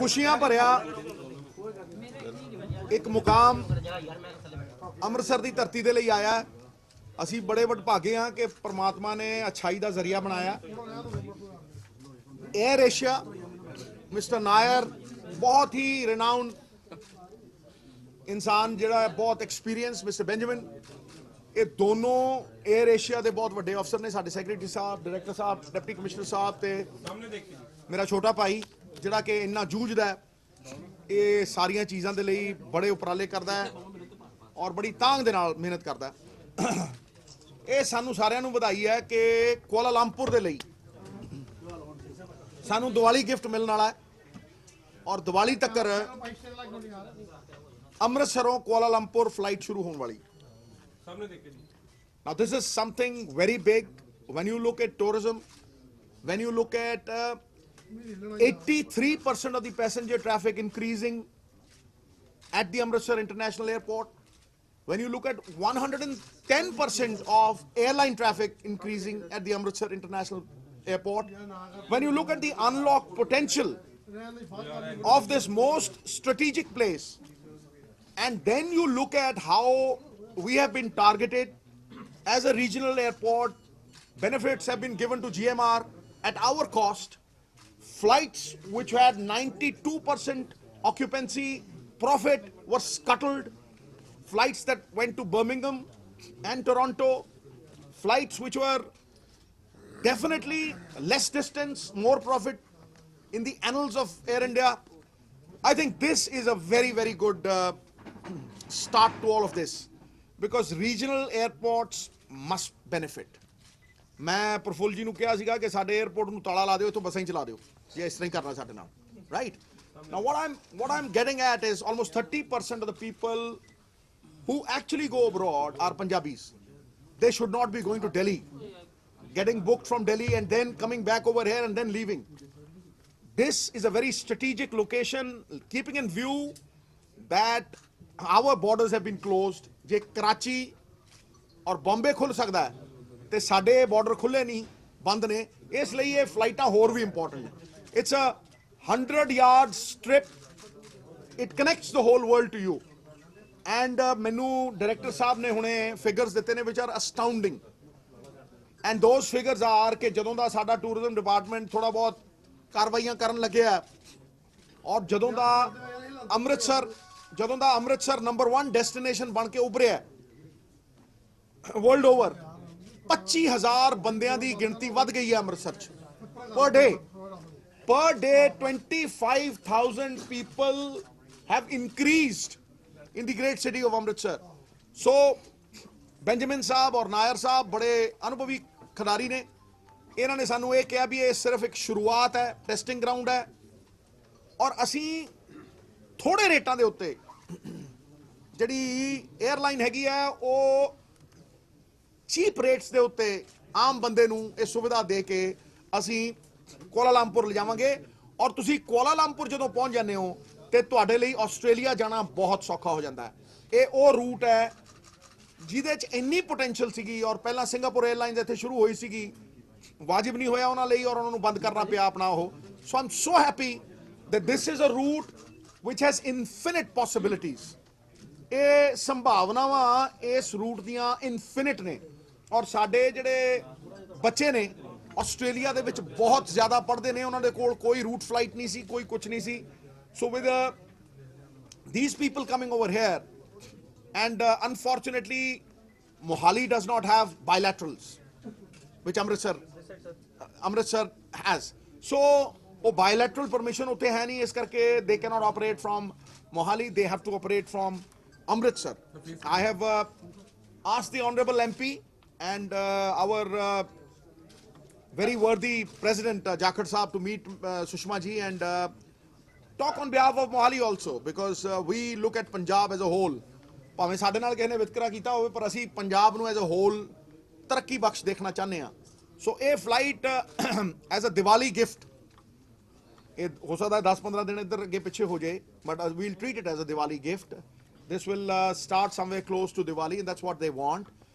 खुशियां भरिया एक मुकाम ਅੰਮ੍ਰਿਤਸਰ ਦੀ ਧਰਤੀ ਦੇ ਲਈ ਆਇਆ। ਅਸੀਂ ਬੜੇ ਵਡਭਾਗੇ ਹਾਂ ਕਿ परमात्मा ने अच्छाई ਦਾ ਜ਼ਰੀਆ ਬਣਾਇਆ। एयर एशिया मिस्टर नायर बहुत ही रिनाउंड इंसान जिहड़ा है, बहुत एक्सपीरियंस मिस्टर बेंजामिन, ये दोनों एयर एशिया के बहुत वड्डे अफसर ने। साडे सैकटरी साहब, डायरैक्टर साहब, डिप्टी कमिश्नर साहब ते मेरा छोटा भाई जिहड़ा कि इन्ना जूझदा है, ये सारिया चीज़ों के लिए बड़े उपराले करता है और बड़ी तांग दे नाल मेहनत करता है। ये सानू सारिਆਂ ਨੂੰ ਵਧਾਈ है कि कोलालंपुर ਦੇ ਲਈ सानू दिवाली गिफ्ट मिलने वाला है और दिवाली तक अमृतसरों कोलालंपुर फ्लाइट शुरू होने वाली। Now this is something very big when you look at tourism, when you look at 83% of the passenger traffic increasing at the Amritsar International Airport, when you look at 110% of airline traffic increasing at the Amritsar International Airport, when you look at the unlocked potential of this most strategic place, and then you look at how we have been targeted as a regional airport, benefits have been given to GMR at our cost, flights which had 92% occupancy, profit were scuttled, flights that went to Birmingham and Toronto, flights which were definitely less distance, more profit in the annals of Air India. I think this is a very, very good start to all of this, because regional airports must benefit. मैं प्रफुल्ल जी ਨੂੰ ਕਿਹਾ ਸੀਗਾ ਕਿ ਸਾਡੇ airport ਨੂੰ ਤਾਲਾ ਲਾ ਦਿਓ, ਇੱਥੋਂ ਬੱਸਾਂ ਹੀ ਚਲਾ ਦਿਓ ਜੇ ਇਸ ਤਰ੍ਹਾਂ ਹੀ ਕਰਨਾ ਸਾਡੇ ਨਾਲ, right? Now what I'm getting at is almost 30% of the people who actually go abroad are Punjabis. They should not be going to Delhi, getting booked from Delhi and then coming back over here and then leaving. This is a very strategic location, keeping in view that our borders have been closed. Je Karachi और Bombay खुल सकता है ਤੇ ਸਾਡੇ border ਖੁੱਲੇ ਨਹੀਂ, ਬੰਦ ਨੇ, ਇਸ ਲਈ ਇਹ ਫਲਾਈਟਾਂ ਹੋਰ ਵੀ ਇੰਪੋਰਟੈਂਟ ਨੇ। It's a 100-yard strip, it connects the whole world to you. And ਮੈਨੂੰ ਡਾਇਰੈਕਟਰ ਸਾਹਿਬ ਨੇ ਹੁਣੇ ਫਿਗਰਸ ਦਿੱਤੇ ਨੇ which are astounding, and those figures are ਕਿ ਜਦੋਂ ਦਾ ਸਾਡਾ ਟੂਰਿਜ਼ਮ ਡਿਪਾਰਟਮੈਂਟ ਥੋੜਾ ਬਹੁਤ ਕਾਰਵਾਈਆਂ ਕਰਨ ਲੱਗਿਆ ਔਰ ਜਦੋਂ ਦਾ ਅੰਮ੍ਰਿਤਸਰ ਨੰਬਰ 1 ਡੈਸਟੀਨੇਸ਼ਨ ਬਣ ਕੇ ਉੱਭਰਿਆ ਵਰਲਡ ਓਵਰ, 25,000 ਬੰਦਿਆਂ ਦੀ ਗਿਣਤੀ ਵੱਧ ਗਈ ਹੈ ਅੰਮ੍ਰਿਤਸਰ 'ਚ per day 25,000 people have increased in the great city of Amritsar. So Benjamin साहब और नायर साहब बड़े अनुभवी खिलाड़ी ने, इन्होंने सानू ये कहा भी ये सिर्फ एक शुरुआत है, टेस्टिंग ग्राउंड है और असी थोड़े रेटां दे उत्ते जिहड़ी एयरलाइन हैगी है वो चीप रेट्स दे उत्ते आम बंदे नू ये सुविधा दे के असी कोलालंपुर ले जावांगे। और तुसी कोलालंपुर जदों पहुंच जाते हो तो तुहाडे लई आस्ट्रेलिया जाना बहुत सौखा हो जाता है। ये वो रूट है जिहदे च इन्नी पोटेंशियल सीगी और पहला सिंगापुर एयरलाइंस इत्थे शुरू होई सीगी, वाजिब नहीं होया उन्हां लई और उन्हां नूं बंद करना पिया अपना वो। So I am so happy that this is a route which has infinite possibilities. ये संभावनावां इस रूट दियां इनफिनिट ने और साडे जिहड़े बच्चे ने ਆਸਟ੍ਰੇਲੀਆ ਦੇ ਵਿੱਚ ਬਹੁਤ ਜ਼ਿਆਦਾ ਪੜ੍ਹਦੇ ਨੇ, ਉਹਨਾਂ ਦੇ ਕੋਲ ਕੋਈ ਰੂਟ ਫਲਾਈਟ ਨਹੀਂ ਸੀ, ਕੋਈ ਕੁਝ ਨਹੀਂ ਸੀ। ਸੋ with these people coming over here and unfortunately Mohali does not have bilaterals which Amritsar has. So वो bilateral permission ਉੱਥੇ ਹੈ ਨਹੀਂ, ਇਸ ਕਰਕੇ they cannot operate from Mohali, they have to operate from Amritsar. I have asked the Honorable MP and our very worthy President Jakhar Saab to meet Sushma ji and talk on behalf of Mohali also, because we look at Punjab as a whole. ਭਾਵੇਂ ਸਾਡੇ ਨਾਲ ਕਿਸੇ ਨੇ ਵਿਤਕਰਾ ਕੀਤਾ ਹੋਵੇ ਪਰ ਅਸੀਂ ਪੰਜਾਬ ਨੂੰ ਐਜ਼ ਅ ਹੋਲ ਤਰੱਕੀ ਬਖਸ਼ ਦੇਖਣਾ ਚਾਹੁੰਦੇ ਹਾਂ। ਸੋ ਇਹ flight as a Diwali gift, ਇਹ ਹੋ ਸਕਦਾ 10-15 ਦਿਨ ਇੱਧਰ ਅੱਗੇ ਪਿੱਛੇ ਹੋ ਜਾਏ, but we'll treat it as a Diwali gift. This will start somewhere close to Diwali and that's what they want.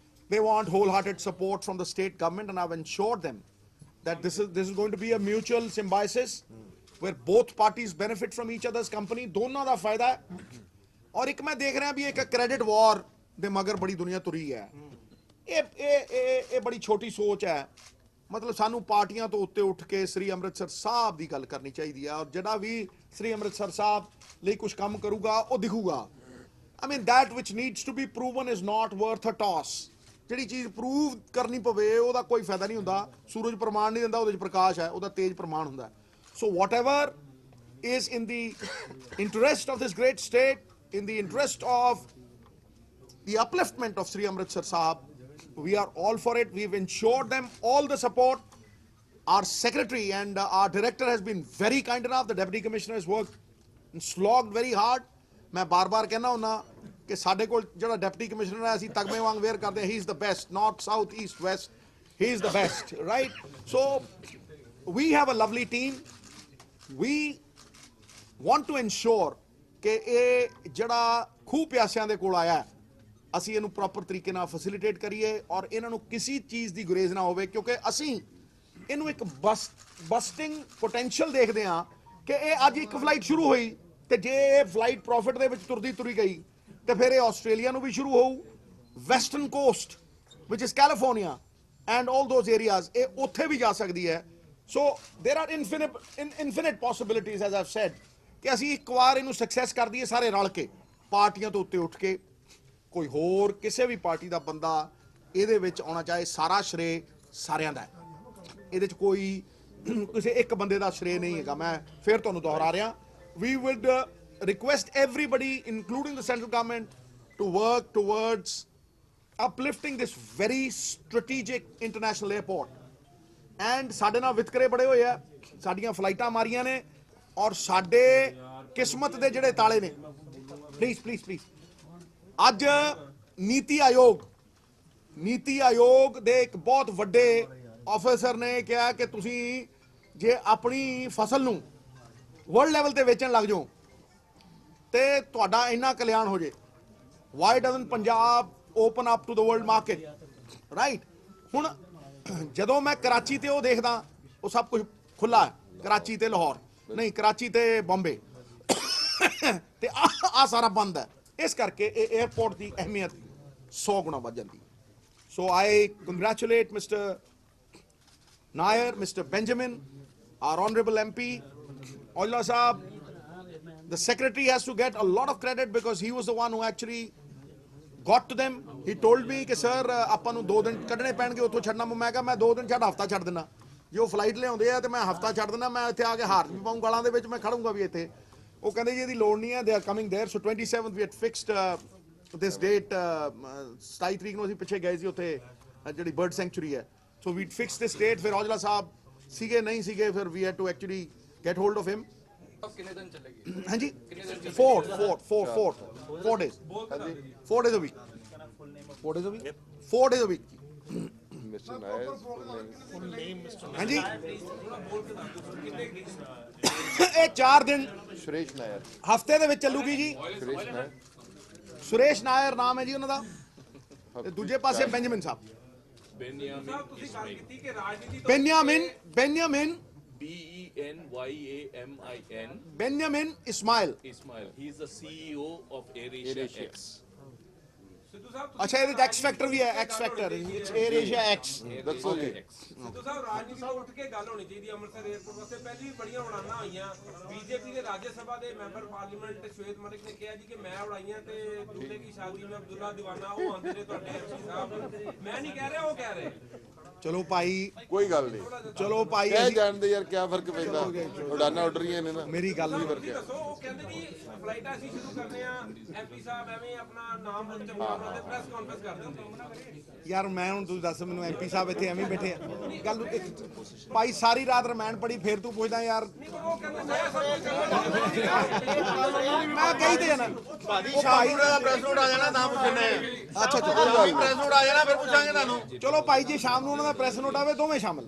They want wholehearted support from the state government, and I've ensured them that this is going to be a mutual symbiosis. where both parties benefit from each other's company, ਦੋਨਾਂ ਦਾ ਫਾਇਦਾ ਹੈ। ਔਰ ਇੱਕ ਮੈਂ ਦੇਖ ਰਿਹਾ ਵੀ ਇੱਕ credit ਵਾਰ ਦੇ ਮਗਰ ਬੜੀ ਦੁਨੀਆ ਤੁਰੀ ਹੈ। ਇਹ ਬੜੀ ਛੋਟੀ ਸੋਚ ਹੈ। ਮਤਲਬ ਸਾਨੂੰ ਪਾਰਟੀਆਂ ਤੋਂ ਉੱਤੇ ਉੱਠ ਕੇ ਸ੍ਰੀ ਅੰਮ੍ਰਿਤਸਰ ਸਾਹਿਬ ਦੀ ਗੱਲ ਕਰਨੀ ਚਾਹੀਦੀ ਹੈ, ਔਰ ਜਿਹੜਾ ਵੀ ਸ੍ਰੀ ਅੰਮ੍ਰਿਤਸਰ ਸਾਹਿਬ ਲਈ ਕੁਝ ਕੰਮ ਕਰੂਗਾ ਉਹ ਦਿਖੂਗਾ। I mean, that which needs to be proven is not worth a toss. ਜਿਹੜੀ ਚੀਜ਼ ਪ੍ਰੂਵ ਕਰਨੀ ਪਵੇ ਉਹਦਾ ਕੋਈ ਫਾਇਦਾ ਨਹੀਂ ਹੁੰਦਾ। ਸੂਰਜ ਪ੍ਰਮਾਣ ਨਹੀਂ ਦਿੰਦਾ, ਉਹਦੇ 'ਚ ਪ੍ਰਕਾਸ਼ ਹੈ, ਉਹਦਾ ਤੇਜ ਪ੍ਰਮਾਣ ਹੁੰਦਾ। So whatever is in the interest of this great state, in the interest of the upliftment of Sri Amritsar Sahib, we are all for it. We've ensured them all the support. Our secretary and our director has been very kind enough. The deputy commissioner has worked and slogged very hard. मैं बार बार कहना हुन्ना कि साडे कोल जिहड़ा deputy commissioner है असीं तगमे वांग wear करदे हैं, he is the best, north south east west, he is the best, right? So we have a lovely team. We want to ensure कि ये जिहड़ा खूह प्यासियां दे कोल आया ਅਸੀਂ ਇਹਨੂੰ ਪ੍ਰੋਪਰ ਤਰੀਕੇ ਨਾਲ ਫੈਸਿਲਿਟੇਟ ਕਰੀਏ ਔਰ ਇਹਨਾਂ ਨੂੰ ਕਿਸੇ ਚੀਜ਼ ਦੀ ਗੁਰੇਜ਼ ਨਾ ਹੋਵੇ, ਕਿਉਂਕਿ ਅਸੀਂ ਇਹਨੂੰ ਇੱਕ ਬਸਟਿੰਗ ਪੋਟੈਂਸ਼ੀਅਲ ਦੇਖਦੇ ਹਾਂ ਕਿ ਇਹ ਅੱਜ ਇੱਕ ਫਲਾਈਟ ਸ਼ੁਰੂ ਹੋਈ ਤੇ ਜੇ ਇਹ ਫਲਾਈਟ ਪ੍ਰੋਫਿਟ ਦੇ ਵਿੱਚ ਤੁਰੀ ਗਈ ਤੇ ਫਿਰ ਇਹ ਆਸਟ੍ਰੇਲੀਆ ਨੂੰ ਵੀ ਸ਼ੁਰੂ ਹੋਊ, ਵੈਸਟਰਨ ਕੋਸਟ ਵਿਚ is California and all those areas, ਇਹ ਉੱਥੇ ਵੀ ਜਾ ਸਕਦੀ ਹੈ। So there are infinite possibilities as I've said ਕਿ ਅਸੀਂ ਇੱਕ ਵਾਰ ਇਹਨੂੰ ਸਕਸੈਸ ਕਰ ਦਈਏ ਸਾਰੇ ਰਲ ਕੇ, ਪਾਰਟੀਆਂ ਤੋਂ ਉੱਤੇ ਉੱਠ ਕੇ। ਕੋਈ ਹੋਰ ਕਿਸੇ ਵੀ ਪਾਰਟੀ ਦਾ ਬੰਦਾ ਇਹਦੇ ਵਿੱਚ ਆਉਣਾ ਚਾਹੇ, ਸਾਰਾ ਸ਼੍ਰੇ ਸਾਰਿਆਂ ਦਾ ਹੈ, ਇਹਦੇ 'ਚ ਕੋਈ ਕਿਸੇ ਇੱਕ ਬੰਦੇ ਦਾ ਸ਼੍ਰੇ ਨਹੀਂ ਹੈਗਾ। ਮੈਂ ਫਿਰ ਤੁਹਾਨੂੰ ਦੁਹਰਾ ਰਿਹਾ, we would request everybody, including the central government, to work towards uplifting this very strategic international airport. And ਸਾਡੇ ਨਾਲ ਵਿਤਕਰੇ ਬੜੇ ਹੋਏ ਆ, ਸਾਡੀਆਂ ਫਲਾਈਟਾਂ ਮਾਰੀਆਂ ਨੇ ਔਰ ਸਾਡੇ ਕਿਸਮਤ ਦੇ ਜਿਹੜੇ ਤਾਲੇ ਨੇ। ਪਲੀਜ਼ ਅੱਜ ਨੀਤੀ ਆਯੋਗ ਦੇ ਇੱਕ ਬਹੁਤ ਵੱਡੇ ਆਫੀਸਰ ਨੇ ਕਿਹਾ ਕਿ ਤੁਸੀਂ ਜੇ ਆਪਣੀ ਫਸਲ ਨੂੰ ਵਰਲਡ ਲੈਵਲ ਤੇ ਵੇਚਣ ਲੱਗ ਜਾਓ ਤੇ ਤੁਹਾਡਾ ਇੰਨਾ ਕਲਿਆਣ ਹੋ ਜੇ। Why doesn't Punjab open up to the world market, right? ਹੁਣ ਜਦੋਂ ਮੈਂ ਕਰਾਚੀ ਤੇ ਉਹ ਦੇਖਦਾ, ਉਹ ਸਭ ਕੁਝ ਖੁੱਲਾ ਹੈ, ਕਰਾਚੀ ਤੇ ਲਾਹੌਰ ਨਹੀਂ, ਕਰਾਚੀ ਤੇ ਬੰਬੇ ਤੇ ਆ ਸਾਰਾ ਬੰਦ ਹੈ। ਇਸ ਕਰਕੇ ਇਹ 에ਅਰਪੋਰਟ ਦੀ ਅਹਿਮੀਅਤ 100 ਗੁਣਾ ਵੱਧ ਜਾਂਦੀ। So I congratulate mister Nair, mister Benjamin, our honorable MP Aujla Sahab. The secretary has to get a lot of credit because he was the one who actually got to them. He told me कि sir ਆਪਾਂ ਨੂੰ 2 ਦਿਨ ਕੱਢਣੇ ਪੈਣਗੇ ਉੱਥੋਂ ਛੱਡਣਾ। ਮੈਂ ਕਿਹਾ ਮੈਂ 2 ਦਿਨ ਛੱਡ ਹਫਤਾ ਛੱਡ ਦਿੰਦਾ, ਜੇ ਉਹ ਫਲਾਈਟ ਲਿਆਉਂਦੇ ਆ ਤੇ ਮੈਂ ਹਫਤਾ ਛੱਡ ਦਿੰਦਾ, ਮੈਂ ਇੱਥੇ ਆ ਕੇ ਹਾਰ ਵੀ ਪਾਊਂ ਗਾਲਾਂ ਦੇ ਵਿੱਚ, ਮੈਂ ਖੜੂੰਗਾ ਵੀ ਇੱਥੇ। ਉਹ ਕਹਿੰਦੇ ਜੀ ਇਹਦੀ ਲੋੜ ਨਹੀਂ ਹੈ, they are coming there. So 27th we had fixed this date, 27 ਤਰੀਕ ਨੂੰ ਅਸੀਂ ਪਿੱਛੇ ਗਏ ਸੀ ਉੱਥੇ ਜਿਹੜੀ ਬਰਡ ਸੈਂਚੁਰੀ ਹੈ। So we fixed this date. ਫਿਰ ਔਜਲਾ ਸਾਹਿਬ ਸੀਗੇ ਨਹੀਂ ਸੀਗੇ, ਫਿਰ we had to actually get hold of him. ਕਿੰਨੇ ਦਿਨ ਚੱਲੇਗੀ? ਹਾਂਜੀ 4 days, 4 days a week, 4 days a week, 4 days a week. Mr. Nair, ਹਾਂਜੀ ਇਹ 4 ਦਿਨ Suresh Nair, ਹਫਤੇ ਦੇ ਵਿੱਚ ਚੱਲੂਗੀ ਜੀ। Suresh Nair, ਸੁਰੇਸ਼ ਨਾਇਰ ਨਾਮ ਹੈ ਜੀ ਉਹਨਾਂ ਦਾ, ਤੇ ਦੂਜੇ ਪਾਸੇ Benjamin Sahib, Benjamin BENYAMIN. Benjamin Ismail. He is the CEO of AirAsia X. ਅੱਛਾ, ਇਹਦੇ 'ਚ ਐਕਸ ਫੈਕਟਰ ਵੀ ਹੈ, X factor air Asia X. ਦੱਸੋ ਜੀ। ਸਿੱਧੂ ਸਾਹਿਬ ਰਾਜਨੀਤੀ ਤੋਂ ਉੱਠ ਕੇ ਗੱਲ ਹੋਣੀ ਚਾਹੀਦੀ ਅੰਮ੍ਰਿਤਸਰ 에ਅਰਪੋਰਟ ਵਾਸਤੇ। ਪਹਿਲੀ ਵੀ ਬੜੀਆਂ ਉਡਾਨਾਂ ਹੋਈਆਂ, ਬੀਜੇਪੀ ਦੇ ਰਾਜ ਸਭਾ ਦੇ ਮੈਂਬਰ ਪਾਰਲੀਮੈਂਟ ਸ਼ਵੇਤ ਮਲਿਕ ਨੇ ਕਿਹਾ ਜੀ ਕਿ ਮੈਂ ਉਡਾਈਆਂ ਤੇ ਦੂਲੇ ਕੀ ਸ਼ਾਦੀ ਮੈਂ ਅਬਦੁੱਲਾ ਦੀਵਾਨਾ, ਉਹ ਆਉਂਦੇ ਨੇ ਤੁਹਾਡੇ ਐਮਪੀ ਸਾਹਿਬ। ਮੈਂ ਨਹੀਂ ਕਹਿ ਰਿਹਾ, ਉਹ ਕਹਿ ਰਹੇ। ਚਲੋ ਭਾਈ, ਕੋਈ ਗੱਲ ਨਹੀਂ, ਚਲੋ ਭਾਈ, ਕਹਿ ਅਸੀਂ ਜਾਣਦੇ ਯਾਰ ਕਿਆ ਫਰਕ ਪੈਂਦਾ, ਉਡਾਨਾਂ ਉੱਡ ਰਹੀਆਂ ਨੇ ਨਾ। ਮੇਰੀ ਗੱਲ ਵੀ ਤੁਸੀਂ ਦੱਸੋ, ਉਹ ਕਹਿੰਦੇ ਜੀ ਫਲਾਈਟਾਂ ਅਸੀਂ ਸ਼ੁਰੂ ਕਰਨੇ ਆ, ਐਮਪੀ ਸਾਹਿਬ ਐਵੇਂ ਆਪਣਾ ਨਾਮ ਚੰਗਾ ਬਣਾਉਂਦੇ, ਪ੍ਰੈਸ ਕਾਨਫਰੰਸ ਕਰ ਦਿੰਦੇ। ਯਾਰ ਮੈਂ ਹੁਣ ਤੂੰ ਦੱਸ ਮੈਨੂੰ, ਐਮਪੀ ਸਾਹਿਬ ਇੱਥੇ ਐਵੇਂ ਬੈਠੇ ਆ, ਗੱਲ ਭਾਈ ਸਾਰੀ ਰਾਤ ਰਮਾਇਣ ਪੜੀ, ਫੇਰ ਤੂੰ ਪੁੱਛਦਾ ਯਾਰ। ਮੈਂ ਕਹੀ ਤੇ ਜਾਣਾ ਭਾਜੀ, ਸ਼ਾਮ ਨੂੰ ਦਾ ਪ੍ਰੈਸ ਨੋਟ ਆ ਜਾਣਾ, ਨਾ ਪੁੱਛਣੇ। ਅੱਛਾ ਪ੍ਰੈਸ ਨੋਟ ਆ ਜਾਣਾ, ਫਿਰ ਪੁੱਛਾਂਗੇ ਤੁਹਾਨੂੰ। ਚਲੋ ਭਾਈ ਜੀ, ਸ਼ਾਮ ਨੂੰ ਉਹਨਾਂ ਦਾ ਪ੍ਰੈਸ ਨੋਟ ਆਵੇ, ਦੋਵੇਂ ਸ਼ਾਮਲ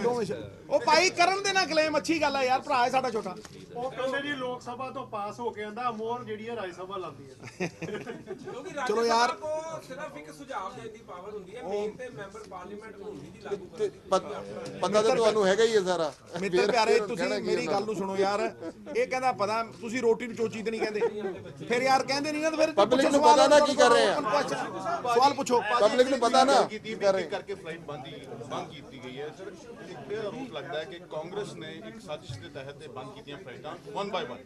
ਦੋਵੇਂ ਉਹ ਭਾਈ ਕਰਨ ਦੇ ਨਾ ਕਲੇਮ, ਅੱਛੀ ਗੱਲ ਹੈ ਯਾਰ, ਭਰਾ ਹੈ ਸਾਡਾ ਛੋਟਾ। ਉਹ ਕਹਿੰਦੇ ਜੀ ਲੋਕ ਸਭਾ ਤੋਂ ਪਾਸ ਹੋ ਕੇ ਆਂਦਾ ਮੋਹਰ ਜਿਹੜੀ ਹੈ ਰਾਜ ਸਭਾ ਲਾਉਂਦੀ ਹੈ। ਕਿਉਂਕਿ ਰਾਜ ਚਲੋ ਸਭਾ ਯਾਰ। ਕੋ ਸਿਰਫ ਇੱਕ ਸੁਝਾਅ ਦੇਣ ਦੀ ਪਾਵਰ ਹੁੰਦੀ ਹੈ, ਮੇਨ ਤੇ ਮੈਂਬਰ ਪਾਰਲੀਮੈਂਟ ਨੂੰ ਹੁੰਦੀ ਜੀ ਲਾਗੂ ਤੇ ਕਰਨ ਪਤਾ ਤਾਂ ਤੁਹਾਨੂੰ ਹੈਗਾ ਹੀ ਹੈ ਸਾਰਾ। ਮਿੱਤਰ ਫਿਰ- ਪਿਆਰੇ, ਫਿਰ ਤੁਸੀਂ ਕਹਿਣਾ ਕੀ ਮੇਰੀ ਉਹਨਾਂ ਗੱਲ ਨੂੰ ਸੁਣੋ ਯਾਰ। ਇਹ ਕਹਿੰਦਾ ਪਤਾ ਤੁਸੀਂ ਰੋਟੀ ਨੂੰ ਚੋਚੀ ਤੇ ਨਹੀਂ ਕਹਿੰਦੇ, ਫਿਰ ਯਾਰ ਕਹਿੰਦੇ ਨਹੀਂ ਨਾ, ਫਿਰ Public ਨੂੰ ਪਤਾ ਨਾ ਕੀ ਕਰ ਰਹੇ ਆ। ਸਵਾਲ ਪੁੱਛੋ। ਪਬਲਿਕ ਨੂੰ ਪਤਾ ਨਾ ਕੀ ਕਰ ਰਹੇ। ਕਰਕੇ ਫਲਾਈਟ ਬੰਦ ਕੀਤੀ ਗਈ ਹੈ ਸਰ। ਇੱਕ ਆਰੋਪ ਲੱਗਦਾ ਹੈ ਕਿ ਕਾਂਗਰਸ ਨੇ ਇੱਕ ਸਾਜ਼ਿਸ਼ ਦੇ ਤਹਿਤ ਇਹ ਬੰਦ ਕੀਤੀਆਂ ਫਲਾਈਟਾਂ 1 ਬਾਈ 1।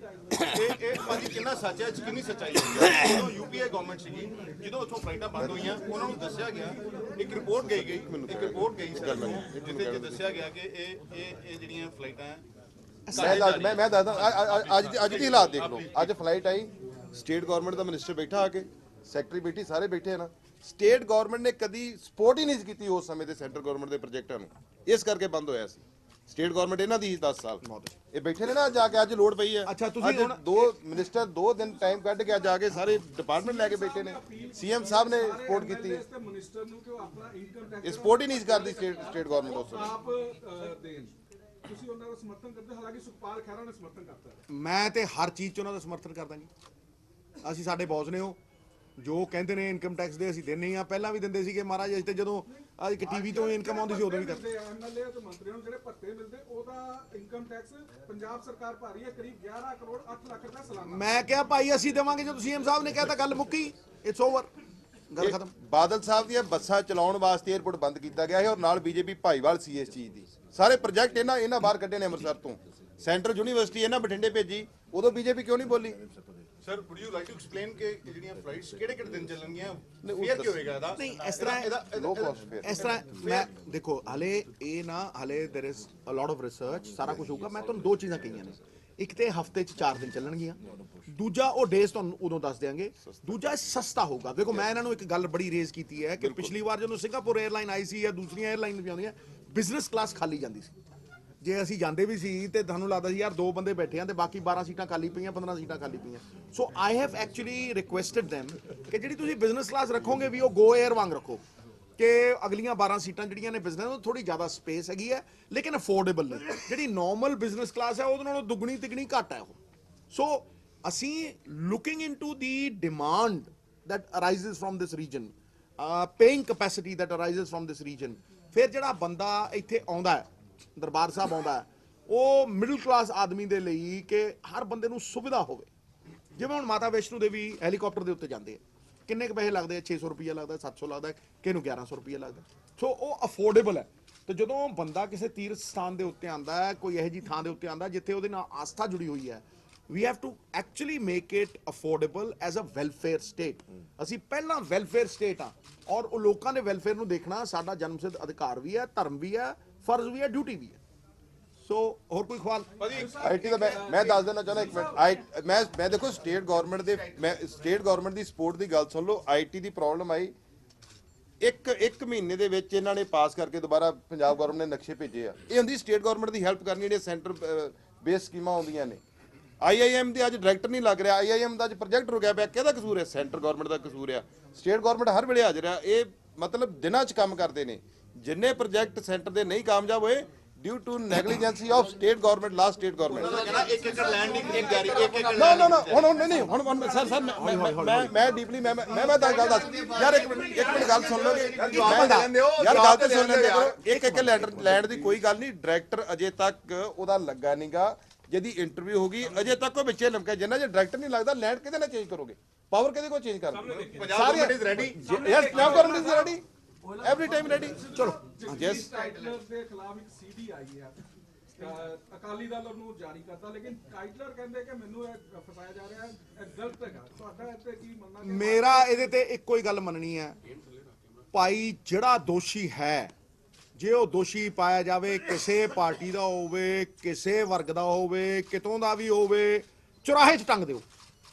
ਇਹ ਭਾਜੀ ਕਿੰਨਾ ਸੱਚ ਹੈ, ਕਿੰਨੀ ਸੱਚਾਈ ਹੈ? ਜਦੋਂ ਯੂਪੀਏ ਗਵਰਨਮੈਂਟ ਸੀਗੀ, ਜਦੋਂ ਉੱਥੋਂ ਫਲਾਈਟਾਂ ਬੰਦ ਹੋਈਆਂ, ਉਹਨਾਂ ਨੂੰ ਦੱਸਿਆ ਗਿਆ, ਇੱਕ ਰਿਪੋਰਟ ਗਈ ਸਰ, ਜਿੱਥੇ ਦੱਸਿਆ ਗਿਆ ਕਿ ਇਹ ਜਿਹੜੀਆਂ ਫਲਾਈਟਾਂ ਮੈਂ ਦੱਸਦਾ ਅੱਜ ਦੀ ਹਾਲਾਤ ਦੇਖ ਲਓ। ਅੱਜ ਫਲਾਈਟ ਆਈ, ਸਟੇਟ ਗਵਰਨਮੈਂਟ ਦਾ ਮਿਨਿਸਟਰ ਬੈਠਾ ਆ ਕੇ, ਸੈਕਟਰੀ ਬੈਠੀ, ਸਾਰੇ ਬੈਠੇ ਆ ਨਾ। ਸਟੇਟ ਗਵਰਨਮੈਂਟ ਨੇ ਕਦੀ ਸਪੋਰਟ ਹੀ ਨਹੀਂ ਕੀਤੀ ਉਸ ਸਮੇਂ ਦੇ ਸੈਂਟਰ ਗਵਰਨਮੈਂਟ ਦੇ ਪ੍ਰੋਜੈਕਟਾਂ ਨੂੰ, ਇਸ ਕਰਕੇ ਬੰਦ ਹੋਇਆ ਸੀ। ਸਟੇਟ ਗਵਰਨਮੈਂਟ ਇਹਨਾਂ ਦੀ 10 ਸਾਲ ਇਹ ਬੈਠੇ ਨੇ ਨਾ, ਜਾ ਕੇ ਅੱਜ ਲੋੜ ਪਈ ਹੈ। ਅੱਛਾ, ਤੁਸੀਂ ਅੱਜ ਦੋ ਮਿਨਿਸਟਰ 2 ਦਿਨ ਟਾਈਮ ਕੱਢ ਕੇ ਜਾ ਕੇ ਸਾਰੇ ਡਿਪਾਰਟਮੈਂਟ ਲੈ ਕੇ ਬੈਠੇ ਨੇ। ਸੀਐਮ ਸਾਹਿਬ ਨੇ ਸਪੋਰਟ ਕੀਤੀ ਹੈ, ਮਿਨਿਸਟਰ ਨੂੰ ਕਿ ਉਹ ਆਪਣਾ ਇਨਕਮ ਇਹ ਟੈਕਸ ਸਪੋਰਟ ਹੀ ਨਹੀਂ ਕਰਦੀ ਸਟੇਟ ਗਵਰਨਮੈਂਟ ਉਸ ਸਮੇਂ। ਆਪ ਦੇਣ। ਤੁਸੀਂ ਉਹਨਾਂ ਦਾ ਸਮਰਥਨ ਕਰਦੇ, ਹਾਲਾਂਕਿ ਸੁਖਪਾਲ ਖਹਿਰਾ ਨੇ ਸਮਰਥਨ ਕਰਤਾ ਹੈ। ਮੈਂ ਤੇ ਹਰ ਚੀਜ਼ 'ਚ ਉਹਨਾਂ ਦਾ ਸਮਰਥਨ ਕਰਦਾ ਜੀ। ਅਸੀਂ ਸਾਡੇ ਬੌਸ ਨੇ, ਉਹ ਜੋ ਕਹਿੰਦੇ ਨੇ ਇਨਕਮ ਟੈਕਸ ਦੇ ਅਸੀਂ ਦਿੰਦੇ ਹਾਂ, ਪਹਿਲਾਂ ਵੀ ਦਿੰਦੇ ਸੀਗੇ ਮਹਾਰਾਜ। ਅੱਜ ਤੇ ਜਦੋਂ ਅੱਜ ਇੱਕ ਟੀਵੀ ਤੋਂ ਇਨਕਮ ਆਉਂਦੀ ਸੀ ਉਦੋਂ ਵੀ ਕਰਦੇ। ਐਮਐਲਏ ਤੇ ਮੰਤਰੀਆਂ ਨੂੰ ਜਿਹੜੇ ਭੱਤੇ ਮਿਲਦੇ, ਉਹਦਾ ਇਨਕਮ ਟੈਕਸ ਪੰਜਾਬ ਸਰਕਾਰ ਭਰ ਰਹੀ ਹੈ, ਕਰੀਬ 11 ਕਰੋੜ 8 ਲੱਖ ਰੁਪਏ ਸਾਲਾਨਾ। ਮੈਂ ਕਿਹਾ ਭਾਈ ਅਸੀਂ ਦੇਵਾਂਗੇ, ਜਦੋਂ ਸੀਐਮ ਸਾਹਿਬ ਨੇ ਕਿਹਾ ਤਾਂ ਗੱਲ ਮੁੱਕੀ, ਇਟਸ ਓਵਰ, ਗੱਲ ਖਤਮ। ਬਾਦਲ ਸਾਹਿਬ ਦੀਆਂ ਬੱਸਾਂ ਚਲਾਉਣ ਵਾਸਤੇ 에ਅਰਪੋਰਟ ਬੰਦ ਕੀਤਾ ਗਿਆ ਹੈ, ਔਰ ਨਾਲ ਬੀਜੇਪੀ ਭਾਈਵਾਲ ਸੀ ਇਸ ਚੀਜ਼ ਦੀ। ਸਾਰੇ ਪ੍ਰੋਜੈਕਟ ਇਹਨਾਂ ਬਾਹਰ ਕੱਢੇ ਨੇ ਅੰਮ੍ਰਿਤਸਰ ਤੋਂ। ਸੈਂਟਰਲ ਯੂਨੀਵਰਸਿਟੀ ਇਹਨਾਂ ਬਠਿੰਡੇ ਭੇਜੀ, ਉਦੋਂ ਬੀਜੇਪੀ ਕਿਉਂ ਨਹੀਂ ਬੋਲੀ? Sir would you like to explain ਕਿ ਜਿਹੜੀਆਂ ਫਲਾਈਟਸ ਕਿਹੜੇ ਦਿਨ ਚੱਲਣਗੀਆਂ, ਫੇਅਰ ਕੀ ਹੋਏਗਾ ਇਹਦਾ? ਨਹੀਂ, ਇਸ ਤਰ੍ਹਾਂ ਲੋ ਕਾਸਟ ਫੇਅਰ। ਇਸ ਤਰ੍ਹਾਂ ਮੈਂ ਦੇਖੋ, ਹਲੇ ਇਹ ਨਾ, ਹਲੇ there is a lot of research, ਸਾਰਾ ਕੁਝ ਹੋਊਗਾ। ਮੈਂ ਤੁਹਾਨੂੰ 2 ਚੀਜ਼ਾਂ ਕਹੀਆਂ ਨੇ, ਇੱਕ ਤੇ ਹਫਤੇ 'ਚ 4 ਦਿਨ ਚੱਲਣਗੀਆਂ, ਦੂਜਾ ਉਹ ਡੇਜ਼ ਤੁਹਾਨੂੰ ਉਦੋਂ ਦੱਸ ਦਿਆਂਗੇ, ਦੂਜਾ ਸਸਤਾ ਹੋਊਗਾ। ਦੇਖੋ ਮੈਂ ਇਹਨਾਂ ਨੂੰ ਇੱਕ ਗੱਲ ਬੜੀ ਰੇਜ਼ ਕੀਤੀ ਹੈ ਕਿ ਪਿਛਲੀ ਵਾਰ ਜਦੋਂ ਸਿੰਗਾਪੁਰ 에ਅਰਲਾਈਨ ਆਈ ਸੀ ਜਾਂ ਦੂਸਰੀਆਂ 에ਅਰਲਾਈਨ ਵੀ ਆਉਂਦੀਆਂ, ਬਿਜ਼ਨਸ ਕਲਾਸ ਖਾਲੀ ਜਾਂਦੀ ਸੀ। ਜੇ ਅਸੀਂ ਜਾਂਦੇ ਵੀ ਸੀ ਤੇ ਤੁਹਾਨੂੰ ਲੱਗਦਾ ਸੀ ਯਾਰ 2 ਬੰਦੇ ਬੈਠੇ ਆ ਤੇ ਬਾਕੀ 12 ਸੀਟਾਂ ਖਾਲੀ ਪਈਆਂ, 15 ਸੀਟਾਂ ਖਾਲੀ ਪਈਆਂ। So I have actually requested them ਕਿ ਜਿਹੜੀ ਤੁਸੀਂ ਬਿਜ਼ਨਸ ਕਲਾਸ ਰੱਖੋਗੇ ਵੀ ਉਹ ਗੋ 에ਅਰ ਵਾਂਗ ਰੱਖੋ, ਕਿ ਅਗਲੀਆਂ 12 ਸੀਟਾਂ ਜਿਹੜੀਆਂ ਨੇ ਬਿਜ਼ਨਸ, ਉਹ ਥੋੜੀ ਜ਼ਿਆਦਾ ਸਪੇਸ ਹੈਗੀ ਹੈ ਲੇਕਿਨ ਅਫੋਰਡੇਬਲ ਨੇ। ਜਿਹੜੀ ਨਾਰਮਲ ਬਿਜ਼ਨਸ ਕਲਾਸ ਹੈ ਉਹਦੇ ਨਾਲੋਂ ਦੁੱਗਣੀ ਤਿਗਣੀ ਘੱਟ ਹੈ ਉਹ। ਸੋ ਅਸੀਂ looking into the demand that arises from this region, paying capacity that arises from this region, ਫਿਰ ਜਿਹੜਾ ਬੰਦਾ ਇੱਥੇ ਆਉਂਦਾ ਹੈ, ਦਰਬਾਰ ਸਾਹਿਬ ਆਉਂਦਾ ਹੈ, ਉਹ ਮਿਡਲ ਕਲਾਸ ਆਦਮੀ ਦੇ ਲਈ ਕਿ ਹਰ ਬੰਦੇ ਨੂੰ ਸੁਵਿਧਾ ਹੋਵੇ। ਜਿਵੇਂ ਹੁਣ ਮਾਤਾ ਵੈਸ਼ਨੋ ਦੇਵੀ ਹੈਲੀਕਾਪਟਰ ਦੇ ਉੱਤੇ ਜਾਂਦੇ ਆ, ਕਿੰਨੇ ਕੁ ਪੈਸੇ ਲੱਗਦੇ ਆ? 600 ਰੁਪਈਆ ਲੱਗਦਾ, 700 ਲੱਗਦਾ, ਕਿਹਨੂੰ 1100 ਰੁਪਈਆ ਲੱਗਦਾ। ਸੋ ਉਹ ਅਫੋਰਡੇਬਲ ਹੈ। ਤੇ ਜਦੋਂ ਬੰਦਾ ਕਿਸੇ ਤੀਰਥ ਸਥਾਨ ਦੇ ਉੱਤੇ ਆਂਦਾ ਹੈ, ਕੋਈ ਇਹੋ ਜਿਹੀ ਥਾਂ ਦੇ ਉੱਤੇ ਆਂਦਾ ਜਿੱਥੇ ਉਹਦੇ ਨਾਲ ਆਸਥਾ ਜੁੜੀ ਹੋਈ ਹੈ, we have to actually make it affordable as a welfare state। ਅਸੀਂ ਪਹਿਲਾਂ ਵੈਲਫੇਅਰ ਸਟੇਟ ਆ, ਔਰ ਉਹ ਲੋਕਾਂ ਦੇ ਵੈਲਫੇਅਰ ਨੂੰ ਦੇਖਣਾ ਸਾਡਾ ਜਨਮਸਿੱਧ ਅਧਿਕਾਰ ਵੀ ਹੈ, ਧਰਮ ਵੀ ਹੈ, ਫਰਜ਼ ਵੀ ਹੈ, ਡਿਊਟੀ ਵੀ ਹੈ। ਸੋ ਹੋਰ ਕੋਈ ਖਵਾਲ? ਆਈਟੀ ਦਾ ਮੈਂ ਦੱਸ ਦੇਣਾ ਚਾਹੁੰਦਾ ਇੱਕ ਮਿੰਟ। ਮੈਂ ਦੇਖੋ ਸਟੇਟ ਗਵਰਨਮੈਂਟ ਦੀ ਸਪੋਰਟ ਦੀ ਗੱਲ ਸੁਣ ਲਓ। ਆਈਟੀ ਦੀ ਪ੍ਰੋਬਲਮ ਆਈ, ਇੱਕ ਮਹੀਨੇ ਦੇ ਵਿੱਚ ਇਹਨਾਂ ਨੇ ਪਾਸ ਕਰਕੇ ਦੁਬਾਰਾ ਪੰਜਾਬ ਗਵਰਨਮੈਂਟ ਨੇ ਨਕਸ਼ੇ ਭੇਜੇ ਆ। ਇਹ ਹੁੰਦੀ ਸਟੇਟ ਗਵਰਨਮੈਂਟ ਦੀ ਹੈਲਪ ਕਰਨੀ, ਜਿਹੜੀਆਂ ਸੈਂਟਰ ਬੇਸ ਸਕੀਮਾਂ ਆਉਂਦੀਆਂ ਨੇ। IIM ਦੇ ਅੱਜ ਡਾਇਰੈਕਟਰ ਨਹੀਂ ਲੱਗ ਰਿਹਾ, IIM ਦਾ ਅੱਜ ਪ੍ਰੋਜੈਕਟ ਰੁਕਿਆ ਪਿਆ। ਕਿਹਦਾ ਕਸੂਰ ਹੈ? ਸੈਂਟਰ ਗਵਰਨਮੈਂਟ ਦਾ ਕਸੂਰ ਆ। ਸਟੇਟ ਗਵਰਨਮੈਂਟ ਹਰ ਵੇਲੇ ਹਾਜ਼ਰ ਆ। ਇਹ ਮਤਲਬ ਦਿਨਾਂ 'ਚ ਕੰਮ ਕਰਦੇ ਨੇ। ਜਿੰਨੇ ਪ੍ਰੋਜੈਕਟ ਸੈਂਟਰ ਦੇ ਨਹੀਂ ਕਾਮਯਾਬ ਹੋਏ due to negligence of state government, last state government. ਕਹਿੰਦਾ 1 ਏਕੜ ਲੈਂਡ ਦੀ ਖਰੀਦ ਜਾਰੀ, 1 ਏਕੜ No, ਹੁਣ ਸਰ ਮੈਂ ਡੀਪਲੀ ਮੈਂ ਤਾਂ ਗੱਲ ਦੱਸ ਯਾਰ, ਇੱਕ ਮਿੰਟ ਗੱਲ ਸੁਣ ਲਓਗੇ ਯਾਰ, ਗੱਲ ਤੇ ਸੁਣ ਲੈਂਦੇ ਕਰੋ। 1 ਏਕੜ ਲੈਂਡ ਦੀ ਕੋਈ ਗੱਲ ਨਹੀਂ। ਡਾਇਰੈਕਟਰ ਅਜੇ ਤੱਕ ਉਹਦਾ ਲੱਗਾ ਨਹੀਂਗਾ, ਜਿਹਦੀ ਇੰਟਰਵਿਊ ਹੋ ਗਈ ਅਜੇ ਤੱਕ ਉਹ ਵਿੱਚੇ ਲਮਕਾ। ਜਿੰਨਾ ਜੇ ਡਾਇਰੈਕਟਰ ਨਹੀਂ ਲੱਗਦਾ, ਲੈਂਡ ਕਿਹਦੇ ਨਾਲ ਚੇਂਜ ਕਰੋਗੇ? ਪਾਵਰ ਕਿਹਦੇ ਕੋਲ ਚੇਂਜ ਕਰਨਾ? Punjab government is ready. Yes, Punjab government is ready, every time ready. ਚਲੋ ਯੈਸ, ਟਾਈਟਲਰ ਦੇ ਖਿਲਾਫ ਇੱਕ CD ਆਈ ਹੈ, ਅਕਾਲੀ ਦਲ ਉਹਨੂੰ ਜਾਰੀ ਕਰਦਾ, ਲੇਕਿਨ ਟਾਈਟਲਰ ਕਹਿੰਦੇ ਕਿ ਮੈਨੂੰ ਇਹ ਫਸਾਇਆ ਜਾ ਰਿਹਾ ਹੈ, ਇਹ ਗਲਤ ਹੈਗਾ। ਤੁਹਾਡਾ ਇੱਥੇ ਕੀ ਮੰਨਣਾ? ਮੇਰਾ ਇਹਦੇ ਤੇ ਇੱਕੋ ਹੀ ਗੱਲ ਮੰਨਣੀ ਹੈ ਭਾਈ, ਜਿਹੜਾ ਦੋਸ਼ੀ ਹੈ, ਜੇ ਉਹ ਦੋਸ਼ੀ ਪਾਇਆ ਜਾਵੇ, ਕਿਸੇ ਪਾਰਟੀ ਦਾ ਹੋਵੇ, ਕਿਸੇ ਵਰਗ ਦਾ ਹੋਵੇ, ਕਿਤੋਂ ਦਾ ਵੀ ਹੋਵੇ, ਚੁਰਾਹੇ 'ਚ ਟੰਗ ਦਿਓ।